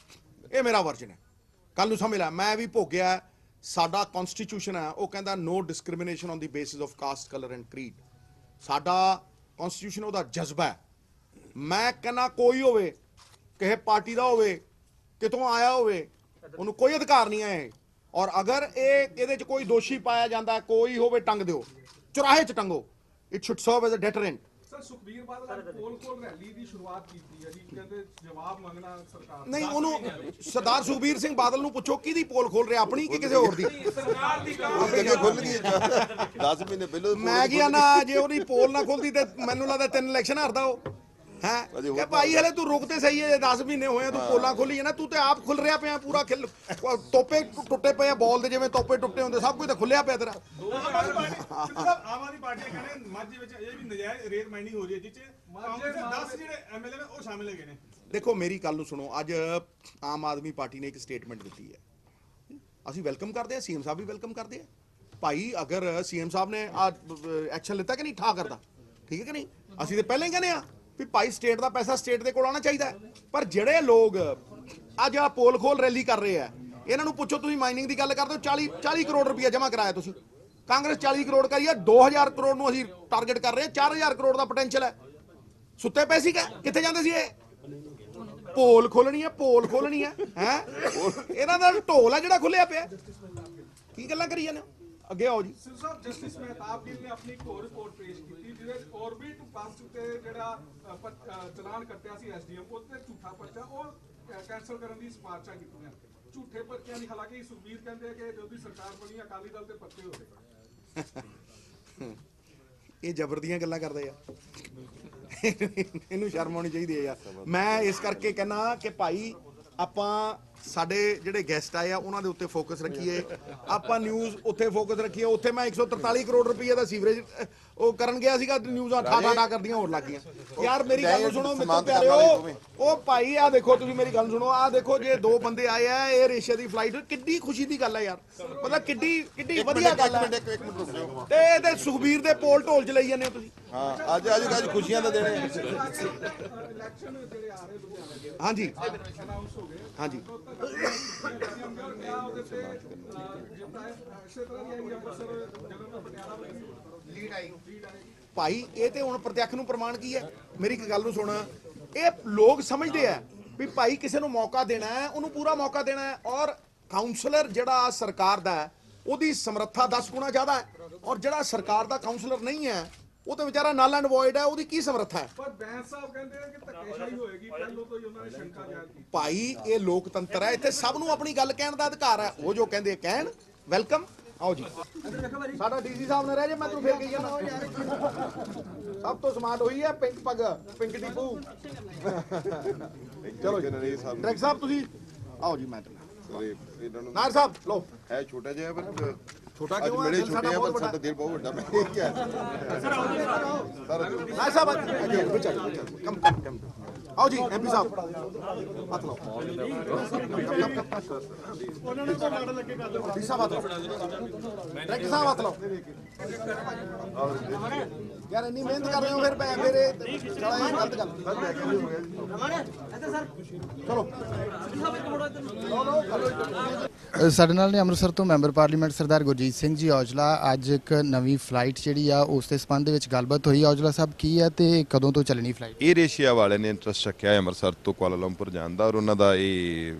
ਇਹ ਮੇਰਾ ਵਰਜਨ ਹੈ। ਕੱਲ ਨੂੰ ਸਮਝ ਲੈ, ਮੈਂ ਵੀ ਭੋਗਿਆ। ਸਾਡਾ ਕਨਸਟੀਟਿਊਸ਼ਨ ਹੈ, ਉਹ ਕਹਿੰਦਾ no discrimination on the basis of caste, colour and creed. ਸਾਡਾ ਕਨਸਟੀਟਿਊਸ਼ਨ ਉਹਦਾ ਜਜ਼ਬਾ ਹੈ। ਮੈਂ ਕਹਿੰਦਾ ਕੋਈ ਹੋਵੇ, ਕਿਸੇ ਪਾਰਟੀ ਦਾ ਹੋਵੇ, ਕਿਤੋਂ ਆਇਆ ਹੋਵੇ, ਉਹਨੂੰ ਕੋਈ ਅਧਿਕਾਰ ਨਹੀਂ ਹੈ। ਔਰ ਅਗਰ ਇਹਦੇ 'ਚ ਕੋਈ ਦੋਸ਼ੀ ਪਾਇਆ ਜਾਂਦਾ, ਕੋਈ ਹੋਵੇ, ਟੰਗ ਦਿਓ, ਚੁਰਾਹੇ 'ਚ ਟੰਗੋ। It should serve as a deterrent. Sir Sukhbir Badal ਅੱਜ ਕੋਲ ਰੈਲੀ ਦੀ ਸ਼ੁਰੂਆਤ ਕੀਤੀ ਹੈ ਜੀ, ਕਹਿੰਦੇ ਜਵਾਬ ਮੰਗਣਾ ਸਰਕਾਰ ਦਾ। ਨਹੀਂ, ਉਹਨੂੰ ਸਰਦਾਰ ਸੁਖਬੀਰ ਸਿੰਘ ਬਾਦਲ ਨੂੰ ਪੁੱਛੋ ਕਿਹਦੀ ਪੋਲ ਖੋਲ ਰਿਹਾ, ਆਪਣੀ ਕਿ ਕਿਸੇ ਹੋਰ ਦੀ? ਸਰਕਾਰ ਦੀ ਅੱਗੇ ਖੁੱਲ ਗਈ 10 ਮਹੀਨੇ ਪਹਿਲਾਂ ਮੈਂ ਕੀ ਆਨਾ, ਜੇ ਉਹਦੀ ਪੋਲ ਨਾ ਖੁੱਲਦੀ ਤੇ ਮੈਨੂੰ ਲੱਗਦਾ 3 ਇਲੈਕਸ਼ਨ ਹਾਰਦਾ ਉਹ ਹੈ ਕਿ ਭਾਈ ਹਲੇ ਤੂੰ ਰੁਕ ਤੇ ਸਹੀ ਹੈ, 10 ਮਹੀਨੇ ਹੋਏ ਆ, ਤੂੰ ਪੋਲਾਂ ਖੋਲੀ ਨਾ, ਤੂੰ ਤੇ ਆਪ ਖੁੱਲ ਰਿਹਾ ਪਿਆ ਪੂਰਾ, ਤੋਪੇ ਟੁੱਟੇ ਪਏ ਆ ਬਾਲ ਦੇ, ਜਿਵੇਂ ਤੋਪੇ ਟੁੱਟੇ ਹੁੰਦੇ, ਸਭ ਕੁਝ ਤਾਂ ਖੁੱਲਿਆ ਪਿਆ ਤੇਰਾ। ਆਮ ਆਦਮੀ ਪਾਰਟੀ ਕਹਿੰਦੇ ਮਾਝੇ ਵਿੱਚ ਅਜੇ ਵੀ ਨਜਾਇਜ਼ ਰੇਤ ਮਾਈਨਿੰਗ ਹੋ ਰਹੀ ਹੈ, ਜਿਸ ਚ ਕਾਂਗਰਸ ਦੇ 10 ਜਿਹੜੇ ਐਮਐਲਏ ਨੇ ਉਹ ਸ਼ਾਮਿਲ ਹੈਗੇ ਨੇ। ਦੇਖੋ ਮੇਰੀ ਗੱਲ ਨੂੰ ਸੁਣੋ, ਅੱਜ ਆਮ ਆਦਮੀ ਪਾਰਟੀ ਨੇ ਇੱਕ ਸਟੇਟਮੈਂਟ ਦਿੱਤੀ ਹੈ, ਅਸੀਂ ਵੈਲਕਮ ਕਰਦੇ ਹਾਂ, ਸੀਐਮ ਸਾਹਿਬ ਵੀ ਵੈਲਕਮ ਕਰਦੇ ਆ ਭਾਈ। ਅਗਰ ਸੀਐਮ ਸਾਹਿਬ ਨੇ ਐਕਸ਼ਨ ਲਿੱਤਾ ਕਿ ਨਹੀਂ ਠਾ ਕਰਦਾ, ਠੀਕ ਹੈ ਕਿ ਨਹੀਂ? ਅਸੀਂ ਤਾਂ ਪਹਿਲਾਂ ਹੀ ਕਹਿੰਦੇ ਆ ਵੀ ਭਾਈ ਸਟੇਟ ਦਾ ਪੈਸਾ ਸਟੇਟ ਦੇ ਕੋਲ ਆਉਣਾ ਚਾਹੀਦਾ ਹੈ। ਪਰ ਜਿਹੜੇ ਲੋਕ ਅੱਜ ਆ ਪੋਲ ਖੋਲ ਰੈਲੀ ਕਰ ਰਹੇ ਆ, ਇਹਨਾਂ ਨੂੰ ਪੁੱਛੋ, ਤੁਸੀਂ ਮਾਈਨਿੰਗ ਦੀ ਗੱਲ ਕਰਦੇ ਹੋ, 40 ਕਰੋੜ ਰੁਪਇਆ ਜਮ੍ਹਾਂ ਕਰਾਇਆ ਤੁਸੀਂ, ਕਾਂਗਰਸ 40 ਕਰੋੜ ਕਰੀ ਹੈ, 2000 ਕਰੋੜ ਨੂੰ ਅਸੀਂ ਟਾਰਗੇਟ ਕਰ ਰਹੇ ਹਾਂ, 4000 ਕਰੋੜ ਦਾ ਪੋਟੈਂਸ਼ੀਅਲ ਹੈ। ਸੁੱਤੇ ਪਏ ਸੀ ਕਿੱਥੇ ਜਾਂਦੇ ਸੀ ਇਹ? ਪੋਲ ਖੋਲਣੀ ਹੈ, ਪੋਲ ਖੋਲਣੀ ਹੈ, ਹੈ ਇਹਨਾਂ ਦਾ ਢੋਲ ਹੈ ਜਿਹੜਾ ਖੁੱਲਿਆ ਪਿਆ। ਕੀ ਗੱਲਾਂ ਕਰੀ ਜਾਂਦੇ ਹੋ? ਅੱਗੇ ਆਓ ਜੀ। ਸਿਰ ਸਾਹਿਬ ਜਸਟਿਸ ਮਹਿਤਾਬ ਗਿੱਲ ਨੇ ਆਪਣੀ ਇੱਕ ਹੋਰ ਰਿਪੋਰਟ ਪੇਸ਼ ਕੀਤੀ, ਜਿਹਦੇ ਵਿੱਚ ਔਰਬਿਟ ਬੱਸ ਤੇ ਜਿਹੜਾ ਚਲਾਨ ਕੱਟਿਆ ਸੀ ਐਸਡੀਐਮ, ਉਹਦੇ ਝੂਠਾ ਪਰਚਾ ਉਹ ਕੈਂਸਲ ਕਰਨ ਦੀ ਸਿਫਾਰਸ਼ਾਂ ਕੀਤੀਆਂ, ਝੂਠੇ ਪਰਚਿਆਂ ਦੀ। ਹਾਲਾਂਕਿ ਸੁਖਬੀਰ ਕਹਿੰਦੇ ਕਿ ਜਦੋਂ ਦੀ ਸਰਕਾਰ ਬਣੀ ਅਕਾਲੀ ਦਲ ਦੇ ਪਰਚੇ ਹੋ ਗਏ। ਇਹ ਜ਼ਬਰ ਦੀਆਂ ਗੱਲਾਂ ਕਰਦੇ ਆ, ਇਹਨੂੰ ਸ਼ਰਮ ਆਉਣੀ ਚਾਹੀਦੀ ਹੈ ਯਾਰ। ਮੈਂ ਇਸ ਕਰਕੇ ਕਹਿੰਦਾ ਕਿ ਭਾਈ ਆਪਾਂ ਸਾਡੇ ਜਿਹੜੇ ਗੈਸਟ ਆਏ ਆ ਉਹਨਾਂ ਦੇ ਉੱਤੇ ਫੋਕਸ ਰੱਖੀਏ, ਆਪਾਂ ਨਿਊਜ਼ ਉੱਥੇ ਫੋਕਸ ਰੱਖੀਏ। ਉੱਥੇ ਮੈਂ 143 ਕਰੋੜ ਰੁਪਏ ਦਾ ਸੀਵਰੇਜ ਉਹ ਕਰਨ ਗਿਆ ਸੀਗਾ, ਨਿਊਜ਼ਾਂ ਠਾ ਕਰਦੀਆਂ ਹੋਰ ਲੱਗ ਗਈਆਂ ਯਾਰ। ਮੇਰੀ ਗੱਲ ਨੂੰ ਸੁਣੋ ਮੇਰੇ ਪਿਆਰਿਓ, ਉਹ ਭਾਈ ਆ ਦੇਖੋ, ਤੁਸੀਂ ਮੇਰੀ ਗੱਲ ਸੁਣੋ, ਆ ਦੇਖੋ ਜੇ 2 ਬੰਦੇ ਆਏ ਆ 에ਅਰ ਏਸ਼ੀਆ ਦੀ ਫਲਾਈਟ, ਕਿੱਡੀ ਖੁਸ਼ੀ ਦੀ ਗੱਲ ਹੈ ਯਾਰ, ਮਤਲਬ ਕਿੱਡੀ ਵਧੀਆ ਗੱਲ ਹੈ। ਇੱਕ ਮਿੰਟ ਰੁਕ ਜਾਓ। ਤੇ ਸੁਖਬੀਰ ਦੇ ਪੋਲ ਢੋਲ ਚ ਲਈ ਜਾਂਦੇ ਹੋ ਤੁਸੀਂ। ਹਾਂ, ਅੱਜ ਖੁਸ਼ੀਆਂ ਦਾ ਦਿਨ ਹੈ। ਇਲੈਕਸ਼ਨ ਜਿਹੜੇ ਆ ਰਹੇ ਲੁਧਿਆਣਾ ਦੇ ਹਾਂਜੀ ਅਨਾਉਂਸ ਹੋ ਗਏ, ਹਾਂਜੀ ਉਹਦੇ ਤੇ ਜਿੱਦਾਂ ਇਸੇ ਤਰ੍ਹਾਂ ਦੀ ਆਈ ਅੰਮ੍ਰਿਤਸਰ ਜਲੰਧਰ ਪਟਿਆਲਾ ਲੀਡ ਆਈ। ਭਾਈ ਇਹ ਤੇ ਹੁਣ ਪ੍ਰਤੱਖ ਨੂੰ ਪ੍ਰਮਾਣ ਕੀ ਹੈ? ਮੇਰੀ ਇੱਕ ਗੱਲ ਨੂੰ ਸੁਣ, ਇਹ ਲੋਕ ਸਮਝਦੇ ਆ ਵੀ ਭਾਈ ਕਿਸੇ ਨੂੰ ਮੌਕਾ ਦੇਣਾ ਹੈ, ਉਹਨੂੰ ਪੂਰਾ ਮੌਕਾ ਦੇਣਾ ਹੈ। ਔਰ ਕਾਉਂਸਲਰ ਜਿਹੜਾ ਸਰਕਾਰ ਦਾ ਹੈ, ਉਹਦੀ ਸਮਰੱਥਾ 10 ਗੁਣਾ ਜ਼ਿਆਦਾ ਹੈ, ਔਰ ਜਿਹੜਾ ਸਰਕਾਰ ਦਾ ਕਾਉਂਸਲਰ ਨਹੀਂ ਹੈ ਉਹ ਤਾਂ ਵਿਚਾਰਾ ਨਲ ਐਂਡ ਵੋਇਡ ਹੈ, ਉਹਦੀ ਕੀ ਸਮਰੱਥਾ ਹੈ? ਪਰ ਬੈਂਸ ਸਾਹਿਬ ਕਹਿੰਦੇ ਆ ਕਿ ਧੱਕੇਸ਼ਾਹੀ ਹੋਏਗੀ, ਪਹਿਲੋਂ ਤੋਂ ਹੀ ਉਹਨਾਂ ਨੇ ਸ਼ੰਕਾ ਜ਼ਾਹਿਰ ਕੀਤੀ। ਭਾਈ ਇਹ ਲੋਕਤੰਤਰ ਹੈ, ਇੱਥੇ ਸਭ ਨੂੰ ਆਪਣੀ ਗੱਲ ਕਹਿਣ ਦਾ ਅਧਿਕਾਰ ਹੈ। ਉਹ ਜੋ ਕਹਿੰਦੇ ਕਹਿਣ, ਵੈਲਕਮ। ਆਓ ਜੀ, ਸਾਡਾ ਡੀਸੀ ਸਾਹਿਬ ਨੇ ਰਹਿ ਜੇ, ਮੈਂ ਤੈਨੂੰ ਫੇਰ ਕਹੀ ਜਾਣਾ ਸਭ ਤੋਂ ਸਮਾਰਟ ਹੋਈ ਹੈ ਪਿੰਕ ਪੱਗ, ਪਿੰਕ ਟਿਪੂ। ਚਲੋ ਜੀ ਡਾਇਰੈਕਟਰ ਸਾਹਿਬ ਤੁਸੀਂ ਆਓ ਜੀ। ਮੈਂ ਇਹਨਾਂ ਨੂੰ ਨਾਰ ਸਾਹਿਬ ਲੋ, ਹੈ ਛੋਟਾ ਜਿਹਾ ਪਰ ਛੋਟਾ ਅੱਜ ਕਿਉਂ ਹੈ? ਮੇਰੇ ਦਿਲ ਸਾਡਾ ਛੋਟੇ ਆ ਬਹੁਤ ਪਰ ਵੱਡਾ। ਸਾਡਾ ਦਿਲ ਬਹੁਤ ਵੱਡਾ। ਮੈਂ ਕੀ ਹੈ ਨਾਰ ਸਾਹਿਬ ਕਮ ਆਓ ਜੀ। ਐਮਪੀ ਸਾਹਿਬ ਹੱਥ ਲਾਓ। ਉਹਨਾਂ ਨੂੰ ਤਾਂ ਮਾਡਲ ਅੱਗੇ ਕਰ ਦਿਓ। ਡੀ ਸਾਹਿਬ ਹੱਥ ਲਾਓ। ਡਾਇਰੈਕਟਰ ਸਾਹਿਬ ਹੱਥ ਲਾਓ। ਯਾਰ ਇੰਨੀ ਮਿਹਨਤ ਕਰ ਰਹੇ ਹੋ, ਫਿਰ ਇਹ ਗਲਤ ਗੱਲ। ਚਲੋ ਸਾਡੇ ਨਾਲ ਨੇ ਅੰਮ੍ਰਿਤਸਰ ਤੋਂ ਮੈਂਬਰ ਪਾਰਲੀਮੈਂਟ ਸਰਦਾਰ ਗੁਰਜੀਤ ਸਿੰਘ ਜੀ ਔਜਲਾ। ਅੱਜ ਇੱਕ ਨਵੀਂ ਫਲਾਈਟ ਜਿਹੜੀ ਆ ਉਸ ਦੇ ਸੰਬੰਧ ਦੇ ਵਿੱਚ ਗੱਲਬਾਤ ਹੋਈ। ਔਜਲਾ ਸਾਹਿਬ ਕੀ ਹੈ ਤੇ ਕਦੋਂ ਤੋਂ ਚੱਲਣੀ ਫਲਾਈਟ? 에ਅਰ ਏਸ਼ੀਆ ਵਾਲਿਆਂ ਨੇ ਇੰਟਰਸਟ ਰੱਖਿਆ ਹੈ ਅੰਮ੍ਰਿਤਸਰ ਤੋਂ ਕੁਆਲਾਲੰਪੁਰ ਜਾਣ ਦਾ, ਔਰ ਉਹਨਾਂ ਦਾ ਇਹ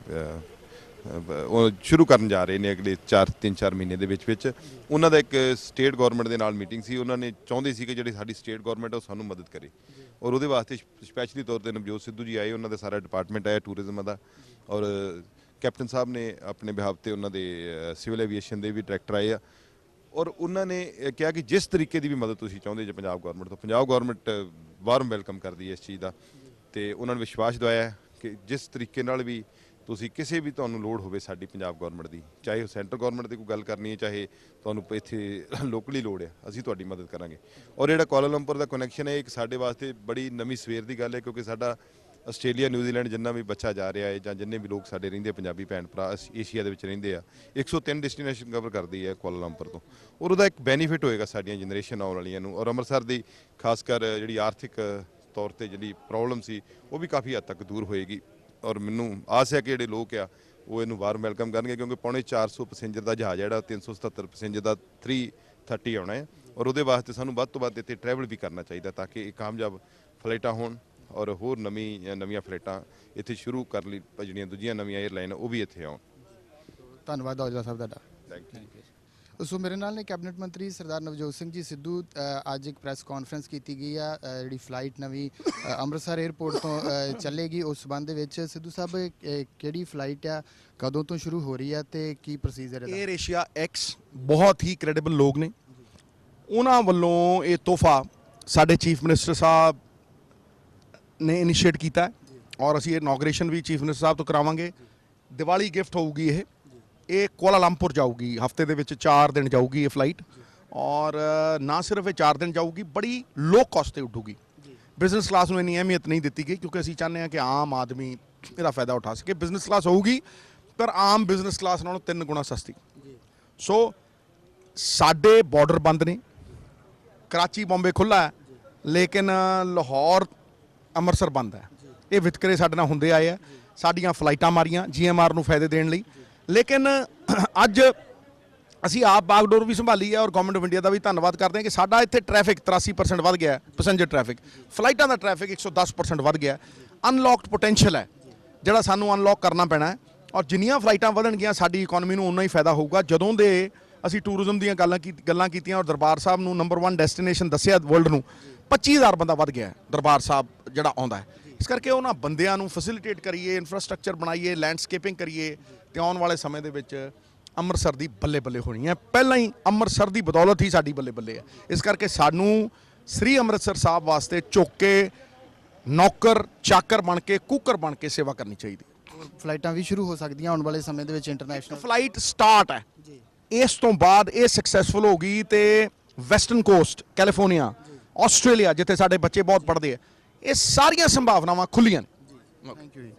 ਉਹ ਸ਼ੁਰੂ ਕਰਨ ਜਾ ਰਹੇ ਨੇ ਅਗਲੇ 3-4 ਮਹੀਨੇ ਦੇ ਵਿੱਚ। ਉਹਨਾਂ ਦਾ ਇੱਕ ਸਟੇਟ ਗਵਰਨਮੈਂਟ ਦੇ ਨਾਲ ਮੀਟਿੰਗ ਸੀ। ਉਹਨਾਂ ਨੇ ਚਾਹੁੰਦੇ ਸੀ ਕਿ ਜਿਹੜੀ ਸਾਡੀ ਸਟੇਟ ਗਵਰਨਮੈਂਟ ਉਹ ਸਾਨੂੰ ਮਦਦ ਕਰੇ, ਔਰ ਉਹਦੇ ਵਾਸਤੇ ਸਪੈਸ਼ਲੀ ਤੌਰ ਤੇ ਨਵਜੋਤ ਸਿੱਧੂ ਜੀ ਆਏ, ਉਹਨਾਂ ਦਾ ਸਾਰਾ ਡਿਪਾਰਟਮੈਂਟ ਆਇਆ ਟੂਰਿਜ਼ਮ ਦਾ, ਔਰ ਕੈਪਟਨ ਸਾਹਿਬ ਨੇ ਆਪਣੇ ਬਿਹਾਫ ਤੇ ਉਹਨਾਂ ਦੇ ਸਿਵਲ ਐਵੀਏਸ਼ਨ ਦੇ ਵੀ ਡਾਇਰੈਕਟਰ ਆਏ ਆ, ਔਰ ਉਹਨਾਂ ਨੇ ਕਿਹਾ ਕਿ ਜਿਸ ਤਰੀਕੇ ਦੀ ਵੀ ਮਦਦ ਤੁਸੀਂ ਚਾਹੁੰਦੇ ਜੇ ਪੰਜਾਬ ਗਵਰਨਮੈਂਟ ਤੋਂ, ਪੰਜਾਬ ਗਵਰਨਮੈਂਟ ਵਾਰਮ ਵੈਲਕਮ ਕਰਦੀ ਹੈ ਇਸ ਚੀਜ਼ ਦਾ। ਤੇ ਉਹਨਾਂ ਨੇ ਵਿਸ਼ਵਾਸ ਦਿਵਾਇਆ ਕਿ ਜਿਸ ਤਰੀਕੇ ਨਾਲ ਵੀ ਤੁਸੀਂ ਕਿਸੇ ਵੀ ਤੁਹਾਨੂੰ ਲੋੜ ਹੋਵੇ ਸਾਡੀ ਪੰਜਾਬ ਗਵਰਨਮੈਂਟ ਦੀ, ਚਾਹੇ ਉਹ ਸੈਂਟਰ ਗਵਰਨਮੈਂਟ ਦੀ ਕੋਈ ਗੱਲ ਕਰਨੀ ਹੈ, ਚਾਹੇ ਤੁਹਾਨੂੰ ਇੱਥੇ ਲੋਕਲੀ ਲੋੜ ਹੈ, ਅਸੀਂ ਤੁਹਾਡੀ ਮਦਦ ਕਰਾਂਗੇ। ਔਰ ਜਿਹੜਾ ਕੁਆਲਾਲੰਪੁਰ ਦਾ ਕਨੈਕਸ਼ਨ ਹੈ ਇੱਕ ਸਾਡੇ ਵਾਸਤੇ ਬੜੀ ਨਵੀਂ ਸਵੇਰ ਦੀ ਗੱਲ ਹੈ, ਕਿਉਂਕਿ ਸਾਡਾ ਆਸਟ੍ਰੇਲੀਆ ਨਿਊਜ਼ੀਲੈਂਡ ਜਿੰਨਾ ਵੀ ਬੱਚਾ ਜਾ ਰਿਹਾ ਹੈ ਜਾਂ ਜਿੰਨੇ ਵੀ ਲੋਕ ਸਾਡੇ ਰਹਿੰਦੇ ਪੰਜਾਬੀ ਭੈਣ ਭਰਾ ਏਸ਼ੀਆ ਦੇ ਵਿੱਚ ਰਹਿੰਦੇ ਆ, 103 ਡੈਸਟੀਨੇਸ਼ਨ ਕਵਰ ਕਰਦੀ ਹੈ ਕੁਆਲਾਲੰਪੁਰ ਤੋਂ, ਔਰ ਉਹਦਾ ਇੱਕ ਬੈਨੀਫਿਟ ਹੋਏਗਾ ਸਾਡੀਆਂ ਜਨਰੇਸ਼ਨ ਆਉਣ ਵਾਲੀਆਂ ਨੂੰ। ਔਰ ਅੰਮ੍ਰਿਤਸਰ ਦੀ ਖਾਸ ਕਰ ਜਿਹੜੀ ਆਰਥਿਕ ਤੌਰ ਤੇ ਜਿਹੜੀ ਪ੍ਰੋਬਲਮ ਸੀ ਉਹ ਵੀ ਕਾਫੀ ਹੱਦ ਤੱਕ ਦੂਰ ਹੋਏਗੀ। ਔਰ ਮੈਨੂੰ ਆਸ ਹੈ ਕਿ ਜਿਹੜੇ ਲੋਕ ਆ ਉਹ ਇਹਨੂੰ ਵਾਰਮ ਵੈਲਕਮ ਕਰਨਗੇ, ਕਿਉਂਕਿ ਪੌਣੇ 400 ਪੈਸੇਂਜਰ ਦਾ ਜਹਾਜ਼ ਜਿਹੜਾ 377 ਪੈਸੇਂਜਰ ਦਾ 330 ਆਉਣਾ ਹੈ, ਔਰ ਉਹਦੇ ਵਾਸਤੇ ਸਾਨੂੰ ਵੱਧ ਤੋਂ ਵੱਧ ਇੱਥੇ ਟਰੈਵਲ ਵੀ ਕਰਨਾ ਚਾਹੀਦਾ ਤਾਂ ਕਿ ਇਹ ਕਾਮਯਾਬ ਫਲਾਈਟਾਂ ਹੋਣ, ਔਰ ਹੋਰ ਨਵੀਆਂ ਫਲਾਈਟਾਂ ਇੱਥੇ ਸ਼ੁਰੂ ਕਰ ਲਈ, ਜਿਹੜੀਆਂ ਦੂਜੀਆਂ ਨਵੀਆਂ 에ਅਰਲਾਈਨ ਉਹ ਵੀ ਇੱਥੇ ਆਉਣ। ਧੰਨਵਾਦ ਔਜਲਾ ਸਾਹਿਬ ਤੁਹਾਡਾ। Thank you. ਸੋ ਮੇਰੇ ਨਾਲ ਨੇ ਕੈਬਨਿਟ ਮੰਤਰੀ ਸਰਦਾਰ ਨਵਜੋਤ ਸਿੰਘ ਜੀ ਸਿੱਧੂ। ਅੱਜ ਇੱਕ ਪ੍ਰੈਸ ਕਾਨਫਰੰਸ ਕੀਤੀ ਗਈ ਆ ਜਿਹੜੀ ਫਲਾਈਟ ਨਵੀਂ ਅੰਮ੍ਰਿਤਸਰ 에ਅਰਪੋਰਟ ਤੋਂ ਚੱਲੇਗੀ, ਉਸ ਸੰਬੰਧ ਦੇ ਵਿੱਚ ਸਿੱਧੂ ਸਾਹਿਬ ਕਿਹੜੀ ਫਲਾਈਟ ਆ, ਕਦੋਂ ਤੋਂ ਸ਼ੁਰੂ ਹੋ ਰਹੀ ਆ ਤੇ ਕੀ ਪ੍ਰੋਸੀਜਰ ਹੈ? 에ਅਰ ਏਸ਼ੀਆ ਐਕਸ ਬਹੁਤ ਹੀ ਕ੍ਰੈਡੀਬਲ ਲੋਕ ਨੇ, ਉਹਨਾਂ ਵੱਲੋਂ ਇਹ ਤੋਹਫਾ ਸਾਡੇ ਚੀਫ ਮਿਨਿਸਟਰ ਸਾਹਿਬ ਨੇ ਇਨੀਸ਼ੀਏਟ ਕੀਤਾ ਹੈ ਔਰ ਅਸੀਂ ਇਨੋਗ੍ਰੇਸ਼ਨ ਵੀ ਚੀਫ ਮਿਨਿਸਟਰ ਸਾਹਿਬ ਤੋਂ ਕਰਾਵਾਂਗੇ। ਦੀਵਾਲੀ ਗਿਫਟ ਹੋਊਗੀ ਇਹ ਕੁਆਲਾਲੰਪੁਰ ਜਾਊਗੀ, ਹਫਤੇ ਦੇ ਵਿੱਚ 4 ਦਿਨ ਜਾਊਗੀ ਇਹ ਫਲਾਈਟ ਔਰ ਨਾ ਸਿਰਫ ਇਹ 4 ਦਿਨ ਜਾਊਗੀ, ਬੜੀ ਲੋ ਕਾਸਟ ਤੇ ਉੱਡੂਗੀ। ਬਿਜ਼ਨਸ ਕਲਾਸ ਨੂੰ ਇੰਨੀ ਅਹਿਮੀਅਤ ਨਹੀਂ ਦਿੱਤੀ ਗਈ ਕਿਉਂਕਿ ਅਸੀਂ ਚਾਹੁੰਦੇ ਹਾਂ ਕਿ ਆਮ ਆਦਮੀ ਇਹਦਾ ਫਾਇਦਾ ਉਠਾ ਸਕੇ। ਬਿਜ਼ਨਸ ਕਲਾਸ ਹੋਊਗੀ ਪਰ ਆਮ ਬਿਜ਼ਨਸ ਕਲਾਸ ਨਾਲੋਂ 3 ਗੁਣਾ ਸਸਤੀ। ਸੋ ਸਾਡੇ ਬਾਰਡਰ ਬੰਦ ਨੇ, ਕਰਾਚੀ ਬੰਬੇ ਖੁੱਲ੍ਹਾ ਹੈ ਲੇਕਿਨ ਲਾਹੌਰ ਅੰਮ੍ਰਿਤਸਰ ਬੰਦ ਹੈ। ਇਹ ਵਿਤਕਰੇ ਸਾਡੇ ਨਾਲ ਹੁੰਦੇ ਆਏ ਆ, ਸਾਡੀਆਂ ਫਲਾਈਟਾਂ ਮਾਰੀਆਂ GMR ਨੂੰ ਫਾਇਦੇ ਦੇਣ ਲਈ, ਲੇਕਿਨ ਅੱਜ ਅਸੀਂ ਆਪ ਬਾਗਡੋਰ ਵੀ ਸੰਭਾਲੀ ਹੈ ਔਰ ਗਵਰਨਮੈਂਟ ਆਫ ਇੰਡੀਆ ਦਾ ਵੀ ਧੰਨਵਾਦ ਕਰਦੇ ਹਾਂ ਕਿ ਸਾਡਾ ਇੱਥੇ ਟ੍ਰੈਫਿਕ 83% ਵੱਧ ਗਿਆ, ਪੈਸੇਂਜਰ ਟ੍ਰੈਫਿਕ, ਫਲਾਈਟਾਂ ਦਾ ਟ੍ਰੈਫਿਕ 110% ਵੱਧ ਗਿਆ। ਅਨਲੌਕਡ ਪੋਟੈਂਸ਼ੀਅਲ ਹੈ ਜਿਹੜਾ ਸਾਨੂੰ ਅਨਲੌਕ ਕਰਨਾ ਪੈਣਾ ਹੈ ਔਰ ਜਿੰਨੀਆਂ ਫਲਾਈਟਾਂ ਵਧਣਗੀਆਂ ਸਾਡੀ ਇਕਨੋਮੀ ਨੂੰ ਉਨਾ ਹੀ ਫਾਇਦਾ ਹੋਊਗਾ। ਜਦੋਂ ਦੇ ਅਸੀਂ ਟੂਰਿਜ਼ਮ ਦੀਆਂ ਗੱਲਾਂ ਕੀਤੀਆਂ ਔਰ ਦਰਬਾਰ ਸਾਹਿਬ ਨੂੰ ਨੰਬਰ 1 ਡੈਸਟੀਨੇਸ਼ਨ ਦੱਸਿਆ ਵਰਲਡ ਨੂੰ, 25000 ਬੰਦਾ ਵੱਧ ਗਿਆ ਦਰਬਾਰ ਸਾਹਿਬ ਜਿਹੜਾ ਆਉਂਦਾ ਹੈ। ਇਸ ਕਰਕੇ ਉਹਨਾਂ ਬੰਦਿਆਂ ਨੂੰ ਫੈਸਿਲਿਟੇਟ ਕਰੀਏ, ਇਨਫਰਾਸਟ੍ਰਕਚਰ ਬਣਾਈਏ, ਲੈਂਡਸਕੇਪਿੰਗ ਕਰੀਏ ਤੇ ਆਉਣ ਵਾਲੇ ਸਮੇਂ ਦੇ ਵਿੱਚ ਅੰਮ੍ਰਿਤਸਰ ਦੀ ਬੱਲੇ ਬੱਲੇ ਹੋਣੀ ਹੈ। ਪਹਿਲਾਂ ਹੀ ਅੰਮ੍ਰਿਤਸਰ ਦੀ ਬਦੌਲਤ ਹੀ ਸਾਡੀ ਬੱਲੇ ਬੱਲੇ ਹੈ। ਇਸ ਕਰਕੇ ਸਾਨੂੰ ਸ੍ਰੀ ਅੰਮ੍ਰਿਤਸਰ ਸਾਹਿਬ ਵਾਸਤੇ ਝੁੱਕ ਕੇ ਨੌਕਰ ਚਾਕਰ ਬਣ ਕੇ ਕੁੱਕਰ ਬਣ ਕੇ ਸੇਵਾ ਕਰਨੀ ਚਾਹੀਦੀ। ਫਲਾਈਟਾਂ ਵੀ ਸ਼ੁਰੂ ਹੋ ਸਕਦੀਆਂ ਆਉਣ ਵਾਲੇ ਸਮੇਂ ਦੇ ਵਿੱਚ ਇੰਟਰਨੈਸ਼ਨਲ। ਫਲਾਈਟ ਸਟਾਰਟ ਹੈ, ਇਸ ਤੋਂ ਬਾਅਦ ਇਹ ਸਕਸੈਸਫੁਲ ਹੋ ਗਈ ਤੇ ਵੈਸਟਰਨ ਕੋਸਟ, ਕੈਲੀਫੋਰਨੀਆ, ਆਸਟ੍ਰੇਲੀਆ ਜਿੱਥੇ ਸਾਡੇ ਬੱਚੇ ਬਹੁਤ ਪੜ੍ਹਦੇ ਆ, ਇਹ ਸਾਰੀਆਂ ਸੰਭਾਵਨਾਵਾਂ ਖੁੱਲੀਆਂ ਨੇ। ਥੈਂਕ ਯੂ ਜੀ।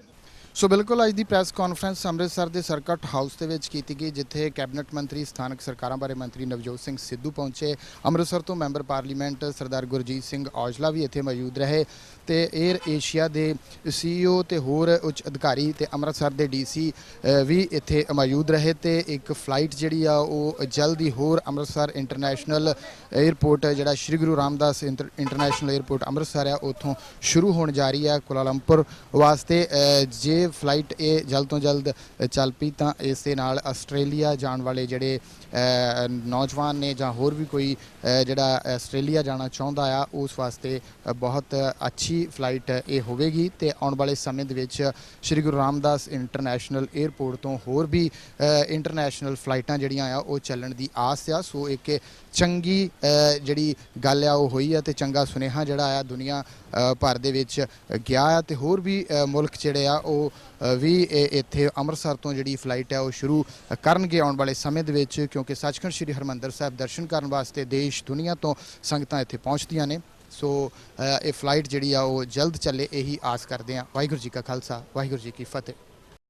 ਸੋ ਬਿਲਕੁਲ ਅੱਜ ਦੀ ਪ੍ਰੈਸ ਕਾਨਫਰੰਸ ਅੰਮ੍ਰਿਤਸਰ ਦੇ ਸਰਕਟ ਹਾਊਸ ਦੇ ਵਿੱਚ ਕੀਤੀ ਗਈ, ਜਿੱਥੇ ਕੈਬਨਿਟ ਮੰਤਰੀ ਸਥਾਨਕ ਸਰਕਾਰਾਂ ਬਾਰੇ ਮੰਤਰੀ ਨਵਜੋਤ ਸਿੰਘ ਸਿੱਧੂ ਪਹੁੰਚੇ। ਅੰਮ੍ਰਿਤਸਰ ਤੋਂ ਮੈਂਬਰ ਪਾਰਲੀਮੈਂਟ ਸਰਦਾਰ ਗੁਰਜੀਤ ਸਿੰਘ ਔਜਲਾ ਵੀ ਇੱਥੇ ਮੌਜੂਦ ਰਹੇ ਤੇ 에ਅਰ ਏਸ਼ੀਆ ਦੇ CEO ਤੇ ਹੋਰ ਉੱਚ ਅਧਿਕਾਰੀ ਤੇ ਅੰਮ੍ਰਿਤਸਰ ਦੇ DC ਵੀ ਇੱਥੇ ਮੌਜੂਦ ਰਹੇ ਤੇ ਇੱਕ ਫਲਾਈਟ ਜਿਹੜੀ ਆ ਉਹ ਜਲਦੀ ਹੋਰ ਅੰਮ੍ਰਿਤਸਰ ਇੰਟਰਨੈਸ਼ਨਲ 에ਅਰਪੋਰਟ ਜਿਹੜਾ ਸ਼੍ਰੀ ਗੁਰੂ ਰਾਮਦਾਸ ਇੰਟਰਨੈਸ਼ਨਲ 에ਅਰਪੋਰਟ ਅੰਮ੍ਰਿਤਸਰ ਆ ਉੱਥੋਂ ਸ਼ੁਰੂ ਹੋਣ ਜਾ ਰਹੀ ਆ ਕੁਆਲਾਲੰਪੁਰ ਵਾਸਤੇ। ਜੇ ਫਲਾਈਟ ਇਹ ਜਲਦ ਤੋਂ ਜਲਦ ਚੱਲ ਪਈ ਤਾਂ ਇਸ ਦੇ ਨਾਲ ਆਸਟ੍ਰੇਲੀਆ ਜਾਣ ਵਾਲੇ ਜਿਹੜੇ ਨੌਜਵਾਨ ਨੇ ਜਾਂ ਹੋਰ ਵੀ ਕੋਈ ਜਿਹੜਾ ਆਸਟ੍ਰੇਲੀਆ ਜਾਣਾ ਚਾਹੁੰਦਾ ਆ ਉਸ ਵਾਸਤੇ ਬਹੁਤ ਅੱਛੀ ਫਲਾਈਟ ਇਹ ਹੋਵੇਗੀ ਤੇ ਆਉਣ ਵਾਲੇ ਸਮੇਂ ਦੇ ਵਿੱਚ ਸ਼੍ਰੀ ਗੁਰੂ ਰਾਮਦਾਸ ਇੰਟਰਨੈਸ਼ਨਲ 에ਅਰਪੋਰਟ ਤੋਂ ਹੋਰ ਵੀ ਇੰਟਰਨੈਸ਼ਨਲ ਫਲਾਈਟਾਂ ਜਿਹੜੀਆਂ ਆ ਉਹ ਚੱਲਣ ਦੀ ਆਸ ਆ। ਸੋ ਇੱਕ ਚੰਗੀ ਜਿਹੜੀ ਗੱਲ ਆ ਉਹ ਹੋਈ ਆ ਤੇ ਚੰਗਾ ਸੁਨੇਹਾ ਜਿਹੜਾ ਆ ਦੁਨੀਆ ਭਰ ਦੇ ਵਿੱਚ ਗਿਆ ਆ ਤੇ ਹੋਰ ਵੀ ਮੁਲਕ ਜਿਹੜੇ ਆ ਉਹ ਵੀ ਇੱਥੇ ਅੰਮ੍ਰਿਤਸਰ ਤੋਂ ਜਿਹੜੀ ਫਲਾਈਟ ਹੈ ਉਹ ਸ਼ੁਰੂ ਕਰਨਗੇ ਆਉਣ ਵਾਲੇ ਸਮੇਂ ਦੇ ਵਿੱਚ, ਕਿਉਂਕਿ ਸੱਚਖੰਡ ਸ੍ਰੀ ਹਰਿਮੰਦਰ ਸਾਹਿਬ ਦਰਸ਼ਨ ਕਰਨ ਵਾਸਤੇ ਦੇਸ਼ ਦੁਨੀਆ ਤੋਂ ਸੰਗਤਾਂ ਇੱਥੇ ਪਹੁੰਚਦੀਆਂ ਨੇ। ਸੋ ਇਹ ਫਲਾਈਟ ਜਿਹੜੀ ਆ ਉਹ ਜਲਦ ਚੱਲੇ ਇਹੀ ਆਸ ਕਰਦੇ ਹਾਂ। ਵਾਹਿਗੁਰੂ ਜੀ ਕਾ ਖਾਲਸਾ, ਵਾਹਿਗੁਰੂ ਜੀ ਕੀ ਫਤਿਹ।